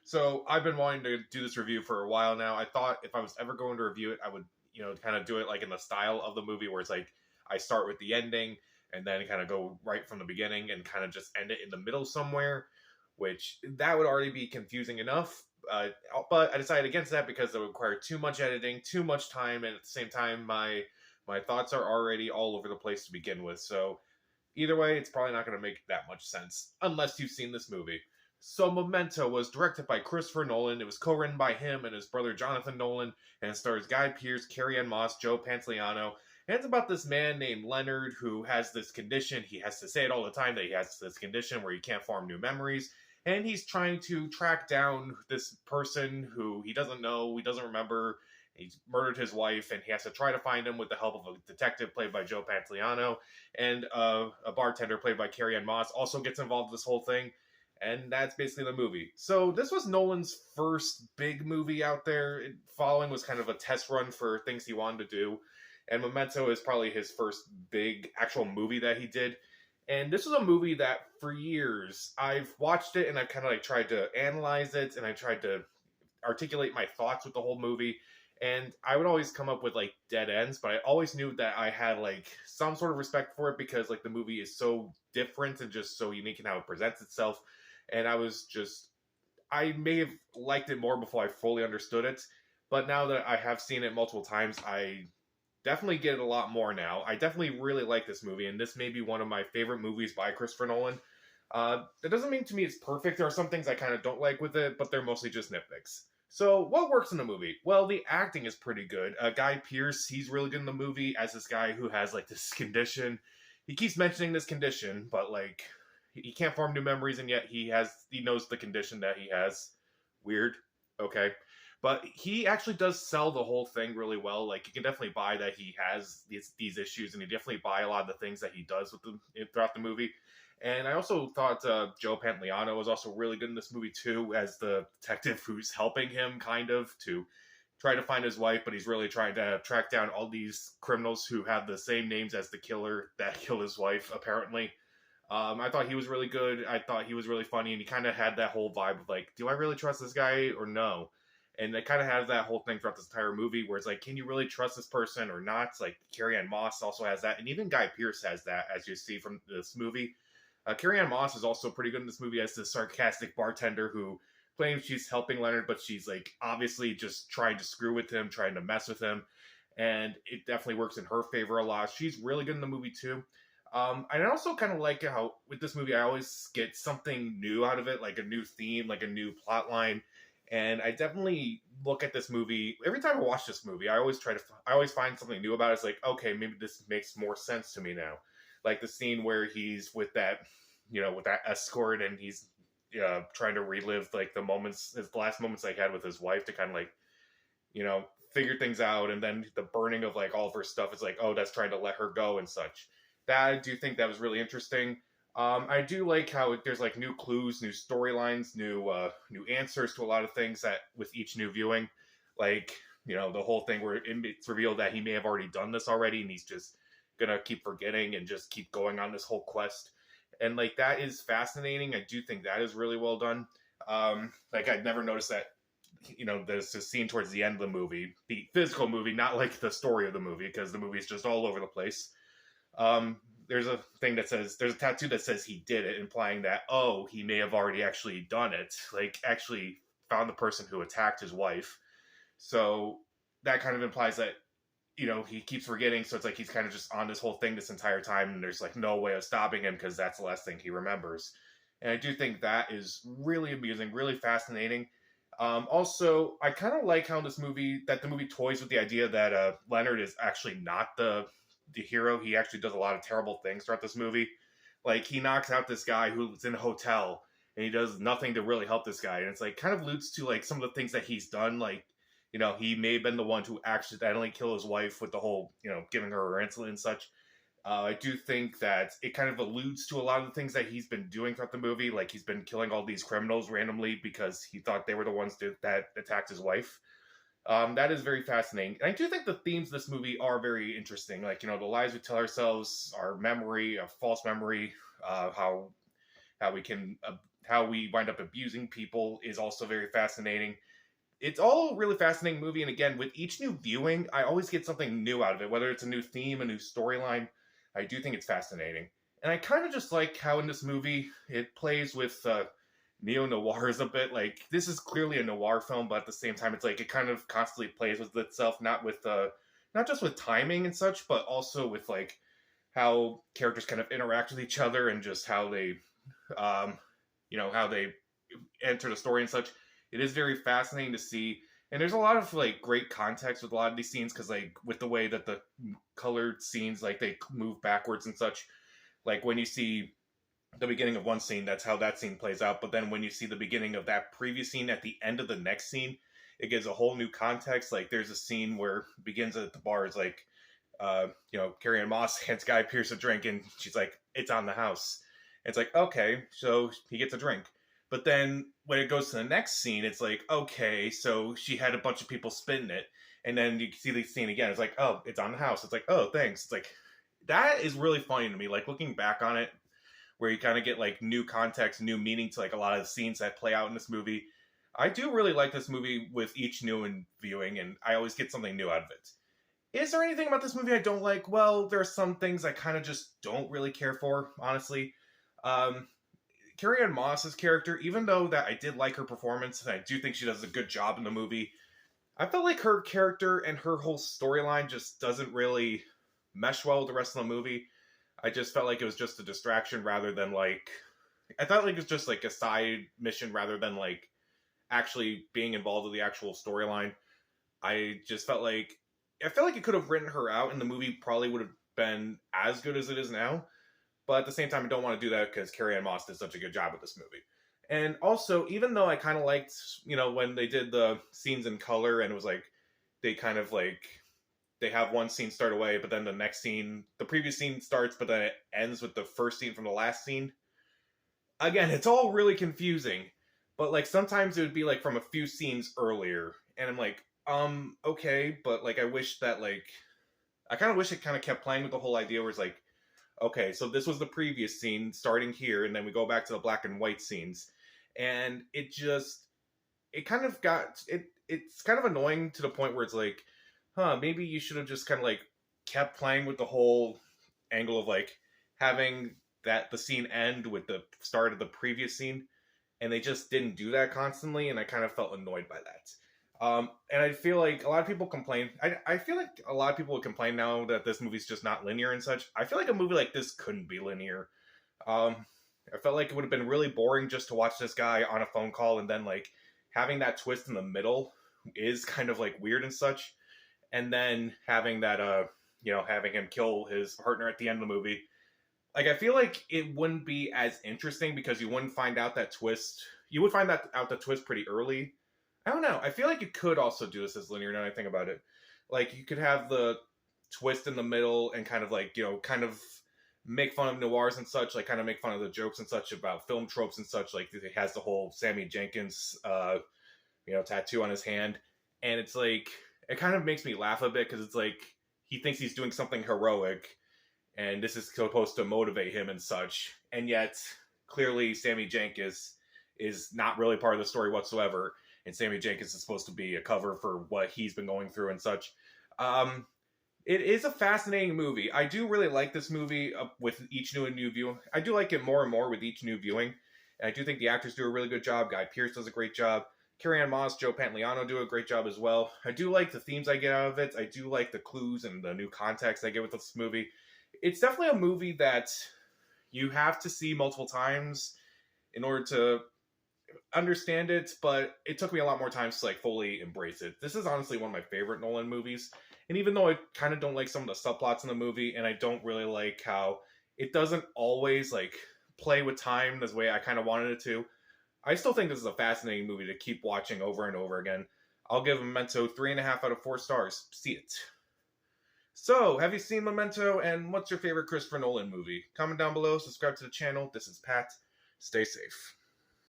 So I've been wanting to do this review for a while now. I thought if I was ever going to review it, I would, kind of do it like in the style of the movie where it's like I start with the ending and then kind of go right from the beginning and kind of just end it in the middle somewhere, which that would already be confusing enough. But I decided against that because it would require too much editing, too much time, and at the same time, my thoughts are already all over the place to begin with. So either way, it's probably not going to make that much sense unless you've seen this movie. So Memento was directed by Christopher Nolan. It was co-written by him and his brother Jonathan Nolan, and it stars Guy Pearce, Carrie-Anne Moss, Joe Pantoliano. And it's about this man named Leonard who has this condition. He has to say it all the time that he has this condition where he can't form new memories. And he's trying to track down this person who he doesn't know, he doesn't remember. He's murdered his wife, and he has to try to find him with the help of a detective played by Joe Pantoliano, and a bartender played by Carrie-Anne Moss also gets involved in this whole thing. And that's basically the movie. So this was Nolan's first big movie out there. Following was kind of a test run for things he wanted to do. And Memento is probably his first big actual movie that he did. And this was a movie that for years I've watched it and I've kind of like tried to analyze it and I tried to articulate my thoughts with the whole movie. And I would always come up with like dead ends, but I always knew that I had like some sort of respect for it because like the movie is so different and just so unique in how it presents itself. And I may have liked it more before I fully understood it, but now that I have seen it multiple times, I definitely get it a lot more now. I definitely really like this movie, and this may be one of my favorite movies by Christopher Nolan. That doesn't mean to me it's perfect. There are some things I kind of don't like with it, but they're mostly just nitpicks. So, what works in the movie? Well, the acting is pretty good. Guy Pearce, he's really good in the movie as this guy who has, like, this condition. He keeps mentioning this condition, but, like, he can't form new memories, and yet he knows the condition that he has. Weird. Okay. But he actually does sell the whole thing really well. Like, you can definitely buy that he has these issues, and you definitely buy a lot of the things that he does throughout the movie. And I also thought Joe Pantoliano was also really good in this movie, too, as the detective who's helping him, kind of, to try to find his wife, but he's really trying to track down all these criminals who have the same names as the killer that killed his wife, apparently. I thought he was really good. I thought he was really funny, and he kind of had that whole vibe of, like, do I really trust this guy or no? And it kind of has that whole thing throughout this entire movie where it's like, can you really trust this person or not? It's like, Carrie-Anne Moss also has that, and even Guy Pearce has that, as you see from this movie. Carrie-Anne Moss is also pretty good in this movie as the sarcastic bartender who claims she's helping Leonard, but she's like obviously just trying to screw with him, trying to mess with him. And it definitely works in her favor a lot. She's really good in the movie too. And I also kind of like how with this movie, I always get something new out of it, like a new theme, like a new plot line. And I definitely look at this movie every time I watch this movie. I always find something new about it. It's like, okay, maybe this makes more sense to me now. Like the scene where he's with that, with that escort, and he's trying to relive like the last moments I had with his wife to kind of like, figure things out, and then the burning of like all of her stuff is like, oh, that's trying to let her go and such. That I do think that was really interesting. I do like how there's like new clues, new storylines, new answers to a lot of things that with each new viewing, like the whole thing where it's revealed that he may have already done this already, and he's just gonna keep forgetting and just keep going on this whole quest. And like that is fascinating. I do think that is really well done. Like I'd never noticed that. There's a scene towards the end of the movie, the physical movie, not like the story of the movie, because the movie is just all over the place. There's a tattoo that says he did it, implying that, oh, he may have already actually done it, like actually found the person who attacked his wife. So that kind of implies that, he keeps forgetting, so it's like he's kind of just on this whole thing this entire time, and there's like no way of stopping him because that's the last thing he remembers. And I do think that is really amusing, really fascinating. Also, I kind of like how the movie toys with the idea that Leonard is actually not the hero. He actually does a lot of terrible things throughout this movie. Like, he knocks out this guy who's in a hotel, and he does nothing to really help this guy. And it's like, kind of alludes to like some of the things that he's done. Like, he may have been the one to accidentally kill his wife with the whole, giving her insulin and such. I do think that it kind of alludes to a lot of the things that he's been doing throughout the movie. Like, he's been killing all these criminals randomly because he thought they were the ones that attacked his wife. That is very fascinating. And I do think the themes of this movie are very interesting. Like, the lies we tell ourselves, our memory, our false memory, how we can how we wind up abusing people is also very fascinating. It's all a really fascinating movie, and again, with each new viewing, I always get something new out of it, whether it's a new theme, a new storyline. I do think it's fascinating. And I kind of just like how in this movie, it plays with neo-noirs a bit. Like, this is clearly a noir film, but at the same time, it's like, it kind of constantly plays with itself, not just with timing and such, but also with, like, how characters kind of interact with each other and just how they, how they enter the story and such. It is very fascinating to see, and there's a lot of like great context with a lot of these scenes because like with the way that the colored scenes like they move backwards and such. Like when you see the beginning of one scene, that's how that scene plays out. But then when you see the beginning of that previous scene at the end of the next scene, it gives a whole new context. Like there's a scene where it begins at the bar. It's like, Carrie-Anne Moss hands Guy Pearce a drink, and she's like, "It's on the house." And it's like, okay, so he gets a drink. But then when it goes to the next scene, it's like, okay, so she had a bunch of people spitting it. And then you see the scene again. It's like, oh, it's on the house. It's like, oh, thanks. It's like, that is really funny to me. Like, looking back on it, where you kind of get, like, new context, new meaning to, like, a lot of the scenes that play out in this movie. I do really like this movie with each new viewing, and I always get something new out of it. Is there anything about this movie I don't like? Well, there are some things I kind of just don't really care for, honestly. Carrie-Anne Moss's character, even though that I did like her performance, and I do think she does a good job in the movie, I felt like her character and her whole storyline just doesn't really mesh well with the rest of the movie. I just felt like it was just a distraction rather than like... I felt like it was just like a side mission rather than like actually being involved with the actual storyline. I felt like it could have written her out and the movie probably would have been as good as it is now. But at the same time, I don't want to do that because Carrie-Anne Moss did such a good job with this movie. And also, even though I kind of liked, when they did the scenes in color and it was like, they kind of like, they have one scene start away, but then the next scene, the previous scene starts, but then it ends with the first scene from the last scene. Again, it's all really confusing. But like, sometimes it would be like from a few scenes earlier. And I'm like, okay, but like, I wish that like, I kind of wish it kind of kept playing with the whole idea where it's like, okay, so this was the previous scene starting here, and then we go back to the black and white scenes. And it's kind of annoying to the point where it's like, maybe you should have just kind of like kept playing with the whole angle of like having the scene end with the start of the previous scene. And they just didn't do that constantly, and I kind of felt annoyed by that. And I feel like a lot of people complain. I feel like a lot of people would complain now that this movie's just not linear and such. I feel like a movie like this couldn't be linear. I felt like it would have been really boring just to watch this guy on a phone call and then like having that twist in the middle is kind of like weird and such. And then having that, having him kill his partner at the end of the movie. Like, I feel like it wouldn't be as interesting because you wouldn't find out that twist. You would find out the twist pretty early. I don't know. I feel like you could also do this as linear now that I think about it. Like, you could have the twist in the middle and kind of like, kind of make fun of noirs and such, like kind of make fun of the jokes and such about film tropes and such. Like, it has the whole Sammy Jenkins, tattoo on his hand. And it's like, it kind of makes me laugh a bit because it's like, he thinks he's doing something heroic and this is supposed to motivate him and such. And yet, clearly, Sammy Jenkins is not really part of the story whatsoever. And Sammy Jenkins is supposed to be a cover for what he's been going through and such. It is a fascinating movie. I do really like this movie with each new view. I do like it more and more with each new viewing. And I do think the actors do a really good job. Guy Pearce does a great job. Carrie-Anne Moss, Joe Pantoliano do a great job as well. I do like the themes I get out of it. I do like the clues and the new context I get with this movie. It's definitely a movie that you have to see multiple times in order to understand it, but it took me a lot more times to like fully embrace it. This is honestly one of my favorite Nolan movies, and even though I kind of don't like some of the subplots in the movie, and I don't really like how it doesn't always like play with time the way I kind of wanted it to, I still think this is a fascinating movie to keep watching over and over again. I'll give Memento 3.5 out of 4 stars. See it. So, have you seen Memento, and what's your favorite Christopher Nolan movie? Comment down below, subscribe to the channel. This is Pat. Stay safe.